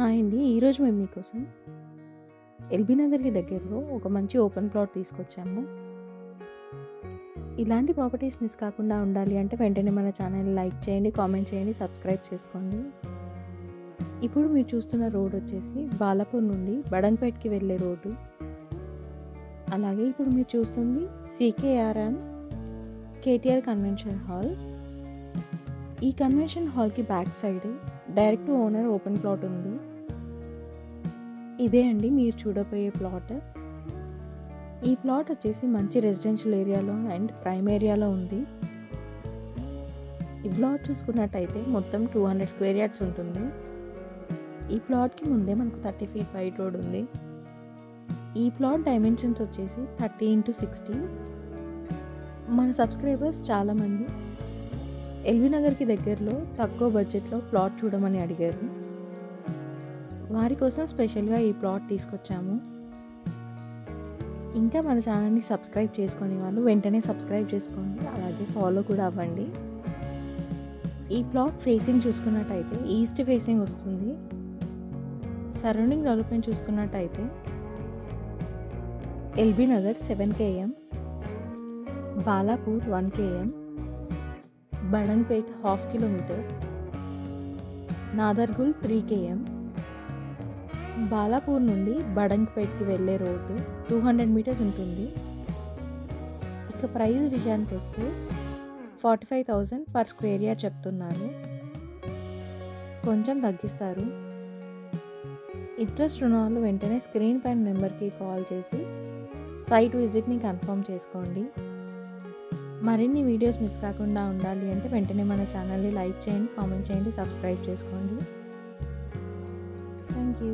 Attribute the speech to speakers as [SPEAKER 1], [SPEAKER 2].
[SPEAKER 1] Hi అండి. ఈరోజు మేము మీకోసం ఎల్బీ నగర్‌కి దగ్గరలో ఒక మంచి ఓపెన్ ప్లాట్ తీసుకొచ్చాము. ఇలాంటి ప్రాపర్టీస్ మిస్ కాకుండా ఉండాలి అంటే వెంటనే మన ఛానల్‌ని లైక్ చేయండి, కామెంట్ చేయండి, సబ్స్క్రైబ్ చేసుకోండి. ఇప్పుడు మీరు చూస్తున్న రోడ్ వచ్చేసి బాలాపూర్ నుండి బడంగ్‌పేట్‌కి వెళ్ళే రోడ్డు. అలాగే ఇప్పుడు మీరు చూస్తుంది సీకేఆర్ అండ్ కేటీఆర్ కన్వెన్షన్ హాల్. ఈ కన్వెన్షన్ హాల్‌కి back side direct to owner open plot ఉంది. ఇదే అండి మీరు చూడబోయే ప్లాట్. ఈ ప్లాట్ వచ్చేసి మంచి రెసిడెన్షియల్ ఏరియాలో అండ్ ప్రైమ్ ఏరియాలో ఉంది. ఈ ప్లాట్ చూసుకున్నట్టయితే మొత్తం 200 స్క్వేర్ యార్డ్స్ ఉంటుంది. ఈ ప్లాట్కి ముందే మనకు 30 ఫీట్ వైడ్ రోడ్ ఉంది. ఈ ప్లాట్ డైమెన్షన్స్ వచ్చేసి 30x60. మన సబ్స్క్రైబర్స్ చాలామంది ఎల్బీ నగర్కి దగ్గరలో తక్కువ బడ్జెట్లో ప్లాట్ చూడమని అడిగారు. వారి కోసం స్పెషల్గా ఈ ప్లాట్ తీసుకొచ్చాము. ఇంకా మన ఛానల్ని సబ్స్క్రైబ్ చేసుకునే వాళ్ళు వెంటనే సబ్స్క్రైబ్ చేసుకోండి, అలాగే ఫాలో కూడా అవ్వండి. ఈ ప్లాట్ ఫేసింగ్ చూసుకున్నట్టయితే ఈస్ట్ ఫేసింగ్ వస్తుంది. సరౌండింగ్ డెవలప్మెంట్ చూసుకున్నట్టయితే LB Nagar 7 km, Balapur 1 km, Badangpet 1/2 km, Nadargul 3 km, Balapur నుండి బడంగ్పేట్కి వెళ్ళే రోడ్డు 200 మీటర్స్ ఉంటుంది. ఇక ప్రైస్ విషయానికి వస్తే 45,000 పర్ స్క్వేర్ యార్డ్ చెప్తున్నారు. కొంచెం తగ్గిస్తారు. ఇంట్రెస్ట్ ఉన్న వాళ్ళు వెంటనే స్క్రీన్ పైన నెంబర్కి కాల్ చేసి సైట్ విజిట్ని కన్ఫర్మ్ చేసుకోండి. మరిన్ని వీడియోస్ మిస్ కాకుండా ఉండాలి అంటే వెంటనే మన ఛానల్ని లైక్ చేయండి, కామెంట్ చేయండి, సబ్స్క్రైబ్ చేసుకోండి. Thank you.